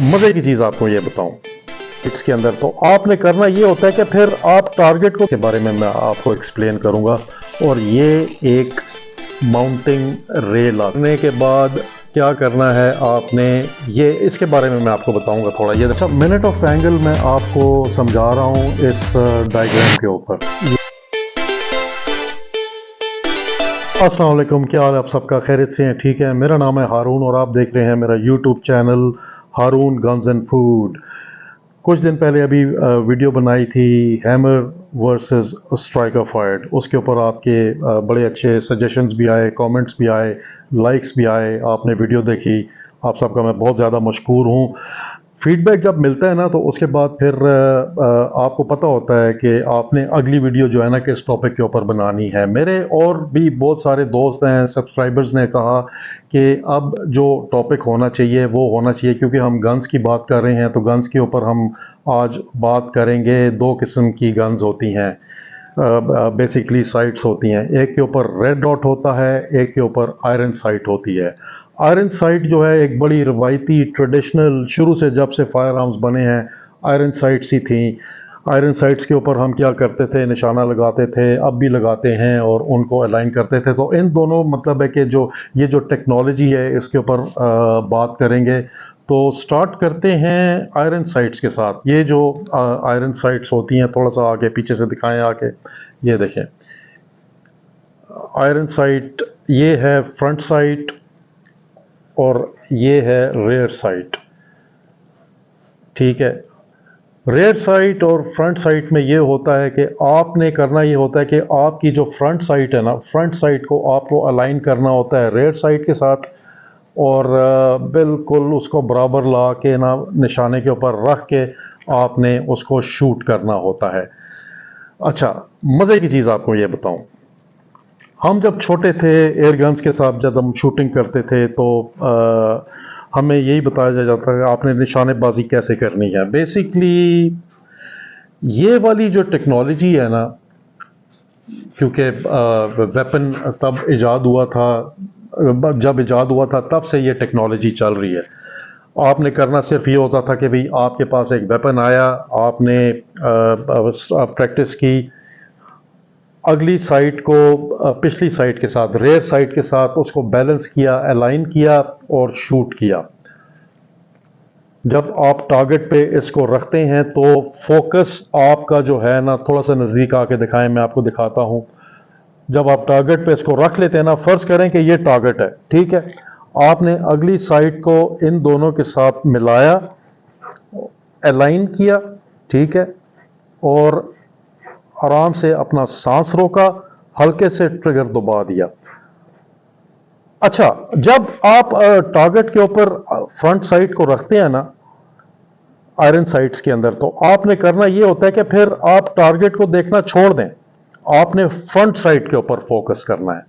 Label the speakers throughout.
Speaker 1: मजे की चीज आपको ये बताऊं इसके अंदर, तो आपने करना ये होता है कि फिर आप टारगेट को के बारे में मैं आपको एक्सप्लेन करूंगा। और ये एक माउंटिंग रे लगाने के बाद क्या करना है आपने, ये इसके बारे में मैं आपको बताऊंगा थोड़ा। ये अच्छा मिनट ऑफ एंगल मैं आपको समझा रहा हूँ इस डायग्राम के ऊपर। अस्सलाम वालेकुम, क्या हाल है आप सबका? खैरियत से हैं? ठीक है। मेरा नाम है हारून और आप देख रहे हैं मेरा YouTube channel Haroon guns and food. कुछ दिन पहले अभी वीडियो बनाई थी हैमर वर्सेस स्ट्राइकर फाइट। उसके ऊपर आपके बड़े अच्छे सजेशंस भी आए, कमेंट्स भी आए, लाइक्स भी आए। आपने वीडियो देखी, आप सबका मैं बहुत ज़्यादा मशकूर हूँ। फीडबैक जब मिलता है ना तो उसके बाद फिर आपको पता होता है कि आपने अगली वीडियो जो है ना किस टॉपिक के ऊपर बनानी है। मेरे और भी बहुत सारे दोस्त हैं, सब्सक्राइबर्स ने कहा कि अब जो टॉपिक होना चाहिए वो होना चाहिए, क्योंकि हम गन्स की बात कर रहे हैं तो गन्स के ऊपर हम आज बात करेंगे। दो किस्म की गन्स होती हैं, बेसिकली साइट्स होती हैं। एक के ऊपर रेड डॉट होता है, एक के ऊपर आयरन साइट होती है। आयरन साइट जो है एक बड़ी रवायती ट्रेडिशनल, शुरू से जब से फायर आर्म्स बने हैं आयरन साइट्स ही थी। आयरन साइट्स के ऊपर हम क्या करते थे, निशाना लगाते थे, अब भी लगाते हैं और उनको अलाइन करते थे। तो इन दोनों मतलब है कि जो ये जो टेक्नोलॉजी है इसके ऊपर बात करेंगे। तो स्टार्ट करते हैं आयरन साइट्स के साथ। ये जो आयरन साइट्स होती हैं, थोड़ा सा आगे पीछे से दिखाएं आके, ये देखें आयरन साइट, ये है फ्रंट साइट और ये है रेयर साइट। ठीक है। रेयर साइट और फ्रंट साइट में ये होता है कि आपने करना ये होता है कि आपकी जो फ्रंट साइट है ना, फ्रंट साइट को आपको अलाइन करना होता है रेयर साइट के साथ और बिल्कुल उसको बराबर ला के ना निशाने के ऊपर रख के आपने उसको शूट करना होता है। अच्छा, मज़े की चीज़ आपको ये बताऊं, हम जब छोटे थे एयर गन्स के साथ जब हम शूटिंग करते थे तो हमें यही बताया जाता है आपने निशानेबाजी कैसे करनी है। बेसिकली ये वाली जो टेक्नोलॉजी है ना, क्योंकि वेपन तब इजाद हुआ था, जब इजाद हुआ था तब से ये टेक्नोलॉजी चल रही है। आपने करना सिर्फ ये होता था कि भाई आपके पास एक वेपन आया, आपने प्रैक्टिस की, अगली साइट को पिछली साइट के साथ, रेयर साइट के साथ उसको बैलेंस किया, अलाइन किया और शूट किया। जब आप टारगेट पे इसको रखते हैं तो फोकस आपका जो है ना, थोड़ा सा नज़दीक आके दिखाएं, मैं आपको दिखाता हूं। जब आप टारगेट पे इसको रख लेते हैं ना, फर्ज करें कि ये टारगेट है, ठीक है, आपने अगली साइट को इन दोनों के साथ मिलाया, अलाइन किया, ठीक है, और आराम से अपना सांस रोका, हल्के से ट्रिगर दबा दिया। अच्छा, जब आप टारगेट के ऊपर फ्रंट साइड को रखते हैं ना आयरन साइट्स के अंदर, तो आपने करना ये होता है कि फिर आप टारगेट को देखना छोड़ दें, आपने फ्रंट साइड के ऊपर फोकस करना है।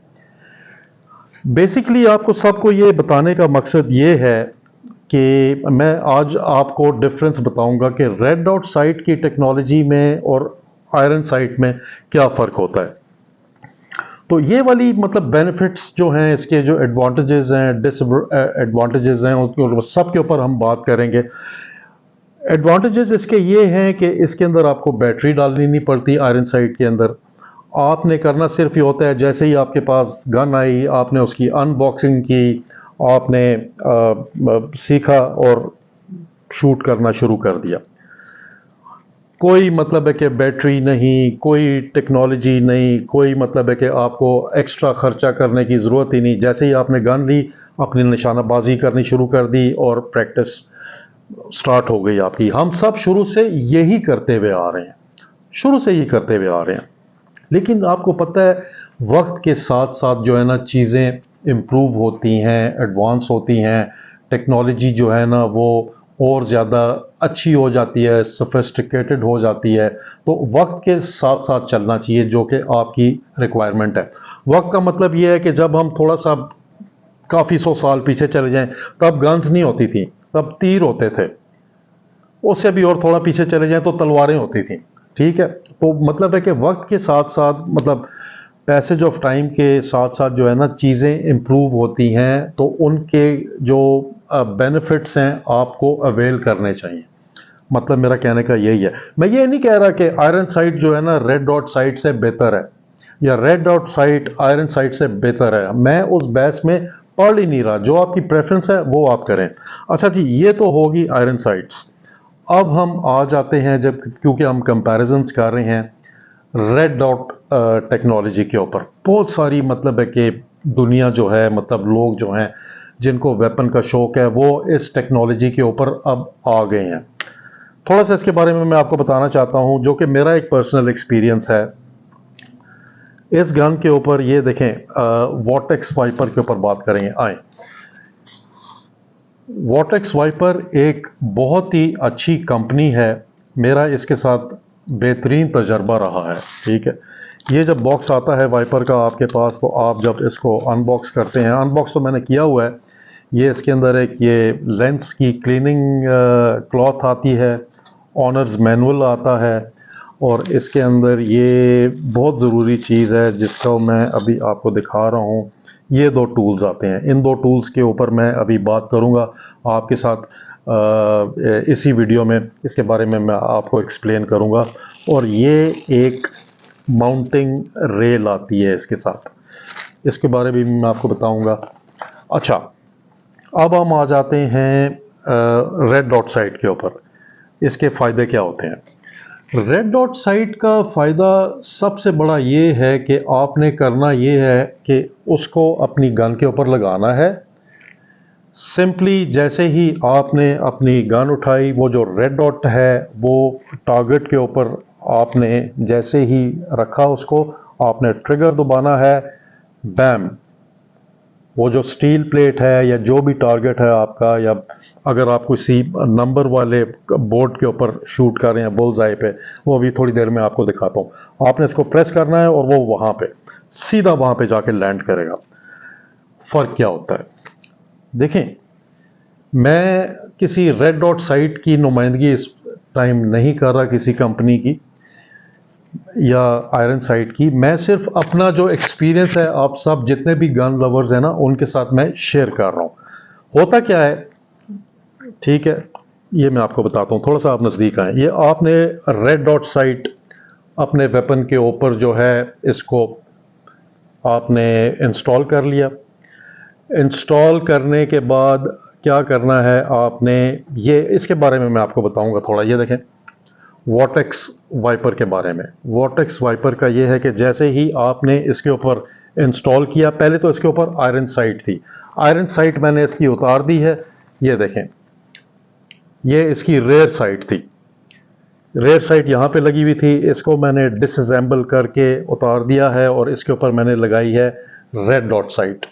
Speaker 1: बेसिकली आपको सबको ये बताने का मकसद ये है कि मैं आज आपको डिफरेंस बताऊंगा कि रेड डॉट साइट की टेक्नोलॉजी में और आयरन साइट में क्या फ़र्क होता है। तो ये वाली मतलब बेनिफिट्स जो हैं, इसके जो एडवांटेजेस हैं, डिसएडवांटेजेस हैं, उनको सब के ऊपर हम बात करेंगे। एडवांटेजेस इसके ये हैं कि इसके अंदर आपको बैटरी डालनी नहीं पड़ती। आयरन साइट के अंदर आपने करना सिर्फ ये होता है, जैसे ही आपके पास गन आई, आपने उसकी अनबॉक्सिंग की, आपने सीखा और शूट करना शुरू कर दिया। कोई मतलब है कि बैटरी नहीं, कोई टेक्नोलॉजी नहीं, कोई मतलब है कि आपको एक्स्ट्रा खर्चा करने की ज़रूरत ही नहीं। जैसे ही आपने गन ली, अपनी निशानाबाजी करनी शुरू कर दी और प्रैक्टिस स्टार्ट हो गई आपकी। हम सब शुरू से यही करते हुए आ रहे हैं, शुरू से यही करते हुए आ रहे हैं। लेकिन आपको पता है वक्त के साथ साथ जो है ना चीज़ें इम्प्रूव होती हैं, एडवांस होती हैं, टेक्नोलॉजी जो है ना वो और ज़्यादा अच्छी हो जाती है, सोफिस्टिकेटेड हो जाती है। तो वक्त के साथ साथ चलना चाहिए, जो कि आपकी रिक्वायरमेंट है। वक्त का मतलब ये है कि जब हम थोड़ा सा काफ़ी 100 साल पीछे चले जाएं, तब गन्स नहीं होती थी, तब तीर होते थे। उससे भी और थोड़ा पीछे चले जाएं तो तलवारें होती थी। ठीक है। तो मतलब है कि वक्त के साथ साथ, मतलब पैसेज ऑफ टाइम के साथ साथ जो है ना चीज़ें इम्प्रूव होती हैं, तो उनके जो बेनिफिट्स हैं आपको अवेल करने चाहिए। मतलब मेरा कहने का यही है। मैं ये नहीं कह रहा कि आयरन साइट जो है ना रेड डॉट साइट से बेहतर है या red dot site iron site से बेहतर है, मैं उस बहस में पढ़ ही नहीं रहा। जो आपकी प्रेफरेंस है वो आप करें। अच्छा जी, ये तो होगी आयरन साइट्स। अब हम आ जाते हैं, जब क्योंकि हम कंपैरिजंस कर रहे हैं रेड डॉट टेक्नोलॉजी के ऊपर, बहुत सारी मतलब है कि दुनिया जो है, मतलब लोग जो हैं जिनको वेपन का शौक है वो इस टेक्नोलॉजी के ऊपर अब आ गए हैं। थोड़ा सा इसके बारे में मैं आपको बताना चाहता हूं, जो कि मेरा एक पर्सनल एक्सपीरियंस है इस गन के ऊपर। ये देखें, वॉटेक्स वाइपर के ऊपर बात करेंगे। आए, वॉटेक्स वाइपर एक बहुत ही अच्छी कंपनी है, मेरा इसके साथ बेहतरीन तजर्बा रहा है। ठीक है, ये जब बॉक्स आता है वाइपर का आपके पास, तो आप जब इसको अनबॉक्स करते हैं, अनबॉक्स तो मैंने किया हुआ है, ये इसके अंदर एक ये लेंस की क्लीनिंग क्लॉथ आती है, ऑनर्स मैनुअल आता है, और इसके अंदर ये बहुत ज़रूरी चीज़ है जिसका मैं अभी आपको दिखा रहा हूँ, ये दो टूल्स आते हैं। इन दो टूल्स के ऊपर मैं अभी बात करूँगा आपके साथ इसी वीडियो में, इसके बारे में मैं आपको एक्सप्लेन करूँगा। और ये एक माउंटिंग रेल आती है इसके साथ, इसके बारे में भी मैं आपको बताऊँगा। अच्छा, अब हम आ जाते हैं रेड डॉट साइट के ऊपर, इसके फ़ायदे क्या होते हैं। रेड डॉट साइट का फ़ायदा सबसे बड़ा ये है कि आपने करना ये है कि उसको अपनी गन के ऊपर लगाना है। सिंपली जैसे ही आपने अपनी गन उठाई, वो जो रेड डॉट है वो टारगेट के ऊपर आपने जैसे ही रखा, उसको आपने ट्रिगर दबाना है, बैम, वो जो स्टील प्लेट है या जो भी टारगेट है आपका, या अगर आप किसी नंबर वाले बोर्ड के ऊपर शूट कर रहे हैं बुल्स आई पे, वो भी थोड़ी देर में आपको दिखाता हूँ। आपने इसको प्रेस करना है और वो वहाँ पे सीधा वहाँ पे जाके लैंड करेगा। फ़र्क क्या होता है देखें, मैं किसी रेड डॉट साइट की नुमाइंदगी इस टाइम नहीं कर रहा, किसी कंपनी की या आयरन साइट की। मैं सिर्फ अपना जो एक्सपीरियंस है, आप सब जितने भी गन लवर्स हैं ना, उनके साथ मैं शेयर कर रहा हूँ। होता क्या है, ठीक है, ये मैं आपको बताता हूँ, थोड़ा सा आप नज़दीक आएँ। ये आपने रेड डॉट साइट अपने वेपन के ऊपर जो है, इसको आपने इंस्टॉल कर लिया। इंस्टॉल करने के बाद क्या करना है आपने, ये इसके बारे में मैं आपको बताऊंगा थोड़ा। ये देखें वॉटेक्स वाइपर के बारे में। वॉटेक्स वाइपर का ये है कि जैसे ही आपने इसके ऊपर इंस्टॉल किया, पहले तो इसके ऊपर आयरन साइट थी, आयरन साइट मैंने इसकी उतार दी है। ये देखें, ये इसकी रेयर साइट थी, रेयर साइट यहाँ पे लगी हुई थी, इसको मैंने डिसअसेंबल करके उतार दिया है और इसके ऊपर मैंने लगाई है red dot site.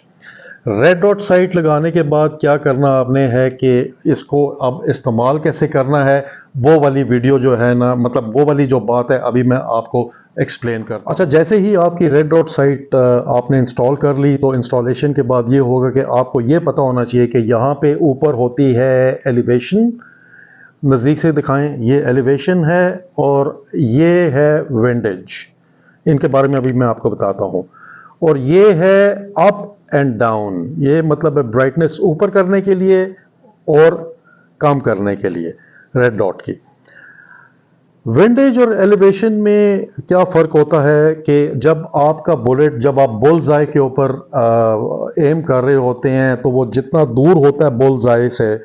Speaker 1: Red dot site लगाने के बाद क्या करना आपने है कि इसको अब इस्तेमाल कैसे करना है, वो वाली वीडियो जो है ना, मतलब वो वाली जो बात है अभी मैं आपको एक्सप्लेन कर। अच्छा, जैसे ही आपकी रेड डॉट साइट आपने इंस्टॉल कर ली, तो इंस्टॉलेशन के बाद ये होगा कि आपको ये पता होना चाहिए कि यहाँ पे ऊपर होती है एलिवेशन, नज़दीक से दिखाएं, ये एलिवेशन है और ये है विंडेज, इनके बारे में अभी मैं आपको बताता हूँ। और ये है अप एंड डाउन, ये मतलब है ब्राइटनेस ऊपर करने के लिए और कम करने के लिए रेड डॉट की। विंडेज और एलिवेशन में क्या फ़र्क होता है कि जब आपका बुलेट, जब आप बुल्स आई के ऊपर एम कर रहे होते हैं, तो वो जितना दूर होता है बुल्स आई से,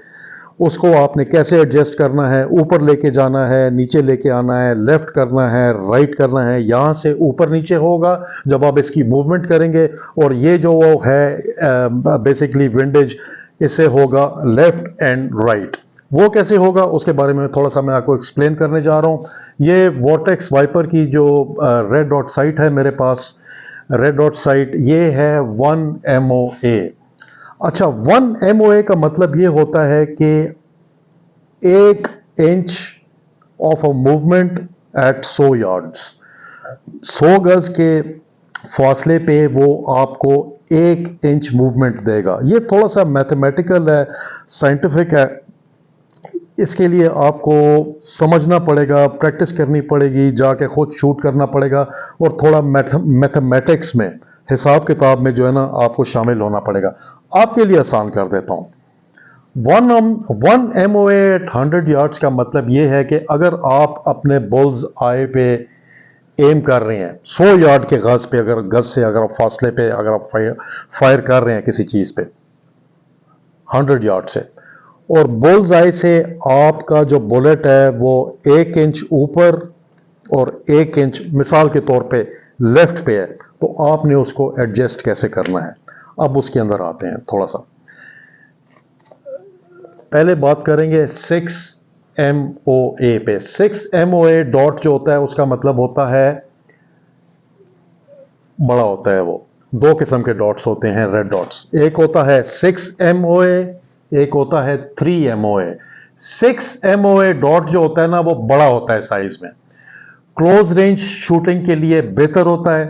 Speaker 1: उसको आपने कैसे एडजस्ट करना है, ऊपर लेके जाना है, नीचे लेके आना है, लेफ्ट करना है, राइट करना है, यहाँ से ऊपर नीचे होगा जब आप इसकी मूवमेंट करेंगे। और ये जो वो है बेसिकली विंडेज, इससे होगा लेफ्ट एंड राइट। वो कैसे होगा उसके बारे में थोड़ा सा मैं आपको एक्सप्लेन करने जा रहा हूँ। ये वॉटेक्स वाइपर की जो रेड डॉट साइट है मेरे पास, रेड डॉट साइट ये है 1 MOA। अच्छा, 1 MOA का मतलब ये होता है कि 1 inch of a movement at 100 yards, 100 गज के फासले पे वो आपको 1 इंच मूवमेंट देगा। ये थोड़ा सा मैथमेटिकल है, साइंटिफिक है, इसके लिए आपको समझना पड़ेगा, प्रैक्टिस करनी पड़ेगी, जाके खुद शूट करना पड़ेगा, और थोड़ा मैथमेटिक्स में, हिसाब किताब में जो है ना आपको शामिल होना पड़ेगा। आपके लिए आसान कर देता हूँ। वन MOA एट 100 यार्ड्स का मतलब ये है कि अगर आप अपने बुल्स आई पे एम कर रहे हैं 100 यार्ड के गज पे, अगर गज से अगर आप फासले पे अगर आप फायर कर रहे हैं किसी चीज़ पे 100 यार्ड से, और बुल्स आई से आपका जो बुलेट है वो 1 इंच ऊपर और 1 इंच मिसाल के तौर पे लेफ्ट पे है, तो आपने उसको एडजस्ट कैसे करना है। अब उसके अंदर आते हैं थोड़ा सा, पहले बात करेंगे 6 MOA पे। 6 MOA डॉट जो होता है उसका मतलब होता है बड़ा होता है। वो दो किस्म के डॉट्स होते हैं, रेड डॉट्स। एक होता है 6 MOA, एक होता है 3 MOA। 6 MOA डॉट जो होता है ना वो बड़ा होता है साइज में, क्लोज रेंज शूटिंग के लिए बेहतर होता है।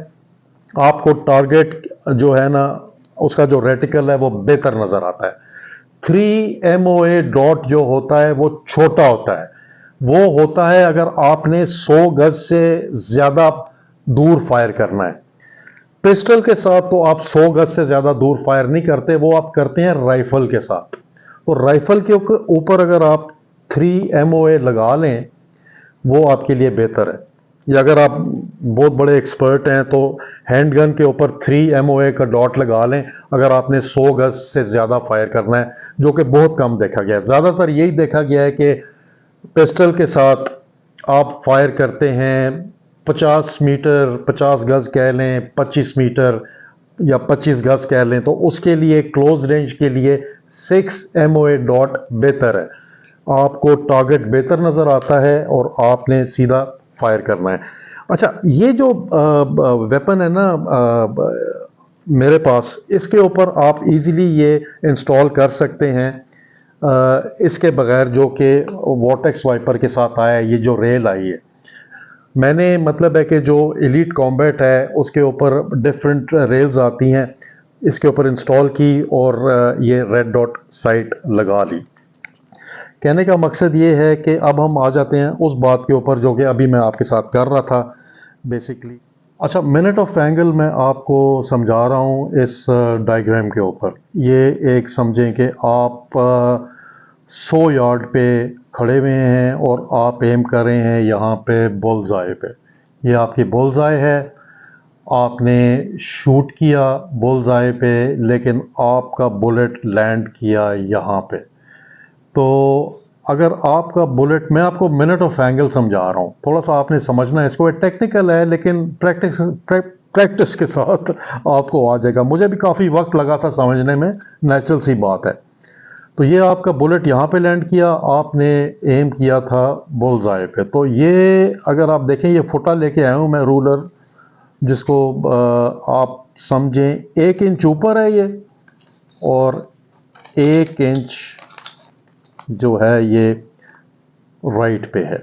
Speaker 1: आपको टारगेट जो है ना उसका जो रेटिकल है वो बेहतर नजर आता है। 3 MOA डॉट जो होता है वो छोटा होता है। वो होता है अगर आपने 100 गज से ज्यादा दूर फायर करना है। पिस्टल के साथ तो आप 100 गज से ज्यादा दूर फायर नहीं करते, वो आप करते हैं राइफल के साथ। तो राइफल के ऊपर अगर आप 3 MOA लगा लें वो आपके लिए बेहतर है। या अगर आप बहुत बड़े एक्सपर्ट हैं तो हैंडगन के ऊपर 3 MOA का डॉट लगा लें अगर आपने 100 गज से ज़्यादा फायर करना है, जो कि बहुत कम देखा गया है। ज़्यादातर यही देखा गया है कि पिस्टल के साथ आप फायर करते हैं 50 मीटर, 50 गज कह लें, 25 मीटर या 25 गज कह लें, तो उसके लिए क्लोज रेंज के लिए 6 MOA डॉट बेहतर है। आपको टारगेट बेहतर नज़र आता है और आपने सीधा फायर करना है। अच्छा, ये जो वेपन है ना मेरे पास, इसके ऊपर आप इजीली ये इंस्टॉल कर सकते हैं इसके बगैर, जो कि वॉटेक्स वाइपर के साथ आया है। ये जो रेल आई है, मैंने मतलब है कि जो एलीट कॉम्बैट है उसके ऊपर डिफरेंट रेल्स आती हैं, इसके ऊपर इंस्टॉल की और ये रेड डॉट साइट लगा ली। कहने का मकसद ये है कि अब हम आ जाते हैं उस बात के ऊपर जो कि अभी मैं आपके साथ कर रहा था बेसिकली। अच्छा, मिनट ऑफ एंगल मैं आपको समझा रहा हूँ इस डायग्राम के ऊपर। ये एक समझें कि आप 100 यार्ड पे खड़े हुए हैं और आप एम कर रहे हैं यहाँ पे बुल्सआई पे। ये आपकी बुल्सआई है, आपने शूट किया बुल्सआई पे, लेकिन आपका बुलेट लैंड किया यहाँ पे। तो अगर आपका बुलेट, मैं आपको मिनट ऑफ एंगल समझा रहा हूँ, थोड़ा सा आपने समझना है इसको। टेक्निकल है लेकिन प्रैक्टिस के साथ आपको आ जाएगा। मुझे भी काफ़ी वक्त लगा था समझने में, नेचुरल सी बात है। तो ये आपका बुलेट यहाँ पे लैंड किया, आपने एम किया था बुल्सआई पे। तो ये अगर आप देखें, ये फुटा लेके आया हूँ मैं रूलर, जिसको आप समझें 1 इंच ऊपर है ये और 1 इंच जो है ये राइट पे है।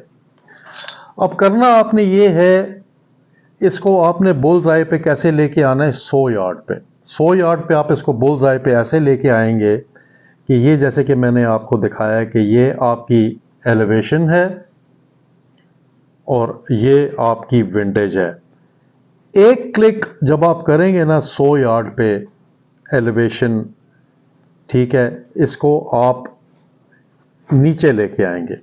Speaker 1: अब करना आपने ये है, इसको आपने बुल्सआई पे कैसे लेके आना है 100 यार्ड पे। 100 यार्ड पे आप इसको बुल्सआई पे ऐसे लेके आएंगे कि ये, जैसे कि मैंने आपको दिखाया है कि ये आपकी एलिवेशन है और ये आपकी विंटेज है। एक क्लिक जब आप करेंगे ना 100 यार्ड पे एलिवेशन, ठीक है, इसको आप नीचे लेके आएंगे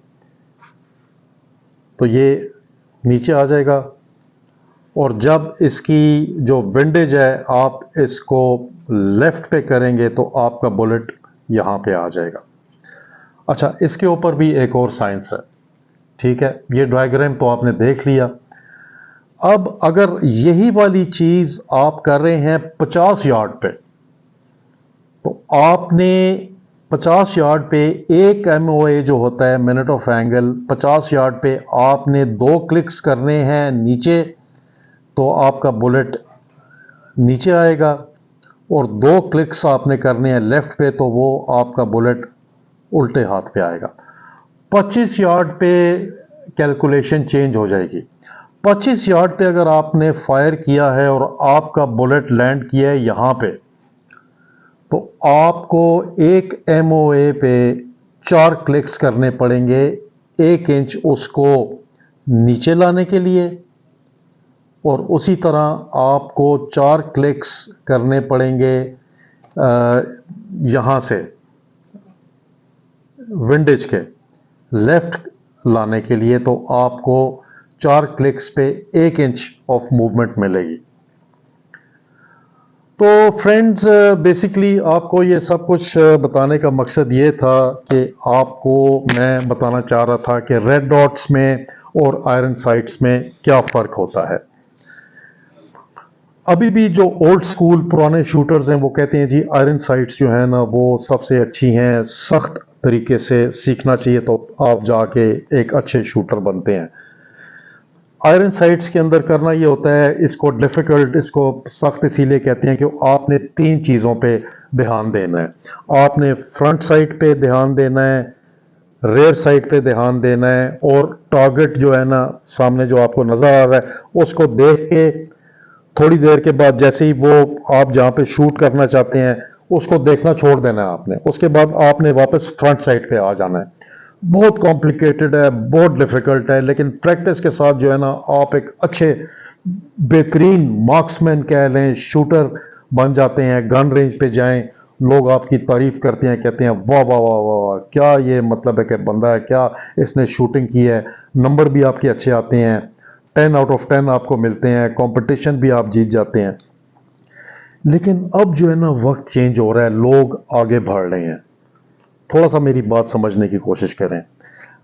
Speaker 1: तो ये नीचे आ जाएगा। और जब इसकी जो विंडेज है आप इसको लेफ्ट पे करेंगे तो आपका बुलेट यहाँ पे आ जाएगा। अच्छा, इसके ऊपर भी एक और साइंस है, ठीक है। ये डायग्राम तो आपने देख लिया। अब अगर यही वाली चीज़ आप कर रहे हैं 50 यार्ड पे, तो आपने 50 यार्ड पे 1 MOA जो होता है मिनट ऑफ एंगल, 50 यार्ड पे आपने 2 क्लिक्स करने हैं नीचे, तो आपका बुलेट नीचे आएगा। और 2 क्लिक्स आपने करने हैं लेफ्ट पे, तो वो आपका बुलेट उल्टे हाथ पे आएगा। 25 यार्ड पे कैलकुलेशन चेंज हो जाएगी। 25 यार्ड पे अगर आपने फायर किया है और आपका बुलेट लैंड किया है यहाँ पे, तो आपको 1 MOA पे 4 क्लिक्स करने पड़ेंगे, 1 इंच उसको नीचे लाने के लिए। और उसी तरह आपको 4 क्लिक्स करने पड़ेंगे यहाँ से, विंडेज के लेफ्ट लाने के लिए तो आपको 4 क्लिक्स पे 1 इंच ऑफ मूवमेंट मिलेगी। तो फ्रेंड्स, बेसिकली आपको ये सब कुछ बताने का मकसद ये था कि आपको मैं बताना चाह रहा था कि रेड डॉट्स में और आयरन साइट्स में क्या फ़र्क होता है। अभी भी जो ओल्ड स्कूल पुराने शूटर्स हैं वो कहते हैं जी आयरन साइट्स जो है ना वो सबसे अच्छी हैं, सख्त तरीके से सीखना चाहिए तो आप जाके एक अच्छे शूटर बनते हैं। आयरन साइट्स के अंदर करना ये होता है, इसको डिफ़िकल्ट, इसको सख्त इसीलिए कहते हैं कि आपने 3 चीज़ों पे ध्यान देना है। आपने फ्रंट साइड पे ध्यान देना है, रेयर साइड पे ध्यान देना है और टारगेट जो है ना सामने जो आपको नज़र आ रहा है उसको देख के थोड़ी देर के बाद जैसे ही वो आप जहाँ पे शूट करना चाहते हैं उसको देखना छोड़ देना है आपने। उसके बाद आपने वापस फ्रंट साइड पे आ जाना है। बहुत कॉम्प्लिकेटेड है, बहुत डिफ़िकल्ट है, लेकिन प्रैक्टिस के साथ जो है ना आप एक अच्छे बेहतरीन मार्क्समैन कह लें, शूटर बन जाते हैं। गन रेंज पे जाएं, लोग आपकी तारीफ़ करते हैं, कहते हैं वाह वाह वाह वाह वाह, क्या ये मतलब है कि बंदा है, क्या इसने शूटिंग की है। नंबर भी आपके अच्छे आते हैं, 10 आउट ऑफ 10 आपको मिलते हैं, कंपटीशन भी आप जीत जाते हैं। लेकिन अब जो है ना वक्त चेंज हो रहा है, लोग आगे बढ़ रहे हैं। थोड़ा सा मेरी बात समझने की कोशिश करें।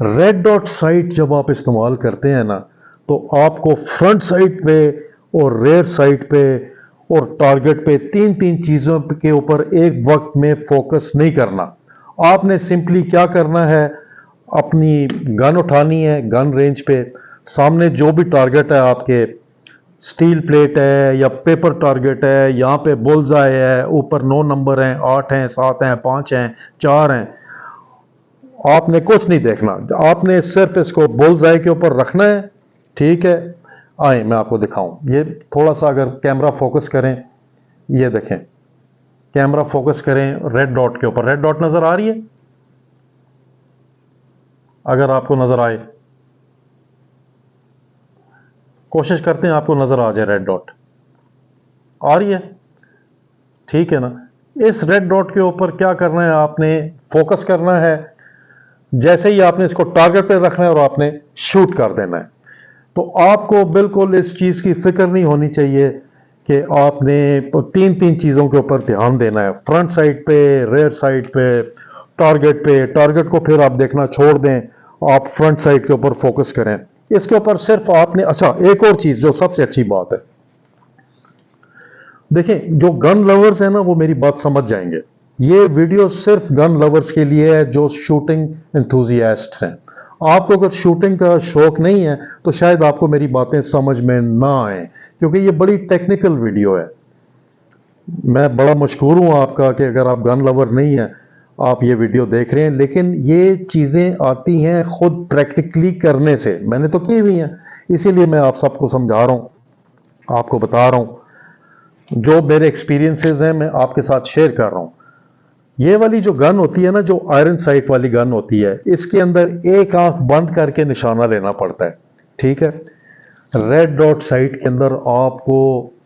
Speaker 1: रेड डॉट साइट जब आप इस्तेमाल करते हैं ना तो आपको फ्रंट साइड पे और रेयर साइड पे और टारगेट पे 3 चीज़ों के ऊपर एक वक्त में फोकस नहीं करना। आपने सिंपली क्या करना है, अपनी गन उठानी है, गन रेंज पे सामने जो भी टारगेट है, आपके स्टील प्लेट है या पेपर टारगेट है, यहाँ पे बुल्सआई है, ऊपर 9 नंबर हैं, 8 हैं, 7 हैं, 5 हैं, 4 हैं, आपने कुछ नहीं देखना, आपने सिर्फ इसको बुल्सआई के ऊपर रखना है। ठीक है, आए मैं आपको दिखाऊं। ये थोड़ा सा अगर कैमरा फोकस करें, ये देखें, कैमरा फोकस करें रेड डॉट के ऊपर। रेड डॉट नजर आ रही है? अगर आपको नजर आए, कोशिश करते हैं आपको नजर आ जाए। रेड डॉट आ रही है? ठीक है ना। इस रेड डॉट के ऊपर क्या करना है, आपने फोकस करना है। जैसे ही आपने इसको टारगेट पे रखना है और आपने शूट कर देना है। तो आपको बिल्कुल इस चीज की फिक्र नहीं होनी चाहिए कि आपने 3 चीजों के ऊपर ध्यान देना है, फ्रंट साइड पे, रेयर साइड पे, टारगेट पे। टारगेट को फिर आप देखना छोड़ दें, आप फ्रंट साइड के ऊपर फोकस करें। इसके ऊपर सिर्फ आपने, अच्छा एक और चीज जो सबसे अच्छी बात है, देखें जो गन लवर्स हैं ना वो मेरी बात समझ जाएंगे। ये वीडियो सिर्फ गन लवर्स के लिए है जो शूटिंग एंथुजियास्ट्स हैं। आपको अगर शूटिंग का शौक नहीं है तो शायद आपको मेरी बातें समझ में ना आए, क्योंकि ये बड़ी टेक्निकल वीडियो है। मैं बड़ा मशहूर हूं आपका कि अगर आप गन लवर नहीं हैं आप ये वीडियो देख रहे हैं, लेकिन ये चीज़ें आती हैं खुद प्रैक्टिकली करने से। मैंने तो की हुई हैं, इसीलिए मैं आप सबको समझा रहा हूं, आपको बता रहा हूं। जो मेरे एक्सपीरियंसेस हैं मैं आपके साथ शेयर कर रहा हूं। ये वाली जो गन होती है ना, जो आयरन साइट वाली गन होती है, इसके अंदर एक आंख बंद करके निशाना लेना पड़ता है। ठीक है, रेड डॉट साइट के अंदर आपको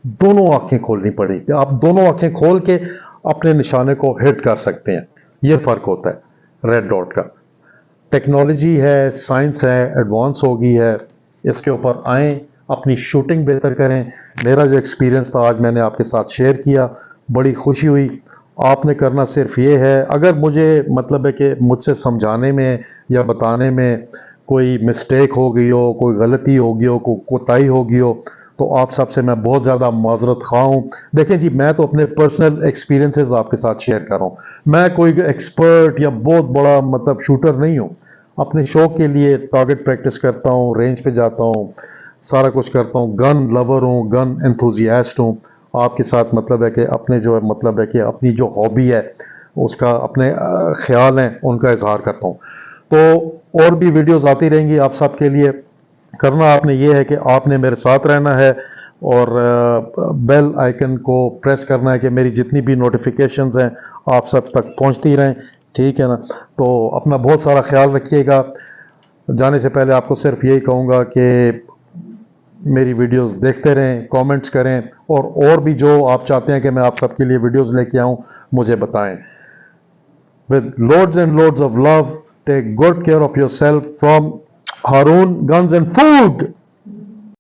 Speaker 1: दोनों आंखें खोलनी पड़ेगी। आप दोनों आंखें खोल के अपने निशाने को हिट कर सकते हैं। ये फर्क होता है रेड डॉट का। टेक्नोलॉजी है, साइंस है, एडवांस हो गई है। इसके ऊपर आएँ, अपनी शूटिंग बेहतर करें। मेरा जो एक्सपीरियंस था आज मैंने आपके साथ शेयर किया, बड़ी खुशी हुई। आपने करना सिर्फ ये है, अगर मुझे मतलब है कि मुझसे समझाने में या बताने में कोई मिस्टेक हो गई हो, कोई गलती हो गई हो, कोई कोताही हो गई हो, तो आप सबसे मैं बहुत ज़्यादा माजरत खा हूँ। देखें जी, मैं तो अपने पर्सनल एक्सपीरियंसेस आपके साथ शेयर कर रहा हूँ। मैं कोई एक्सपर्ट या बहुत बड़ा मतलब शूटर नहीं हूँ। अपने शौक के लिए टारगेट प्रैक्टिस करता हूँ, रेंज पे जाता हूँ, सारा कुछ करता हूँ, गन लवर हूँ, गन एंथुजियास्ट हूँ। आपके साथ मतलब है कि अपने जो मतलब है कि अपनी जो हॉबी है उसका, अपने ख्याल हैं उनका इजहार करता हूँ। तो और भी वीडियोस आती रहेंगी आप सबके लिए। करना आपने ये है कि आपने मेरे साथ रहना है और बेल आइकन को प्रेस करना है कि मेरी जितनी भी नोटिफिकेशंस हैं आप सब तक पहुंचती रहें। ठीक है ना। तो अपना बहुत सारा ख्याल रखिएगा। जाने से पहले आपको सिर्फ यही कहूँगा कि मेरी वीडियोस देखते रहें, कमेंट्स करें और भी जो आप चाहते हैं कि मैं आप सबके लिए वीडियोस लेके आऊँ मुझे बताएं। With loads and loads of love, take good care of yourself from Haroon guns and food.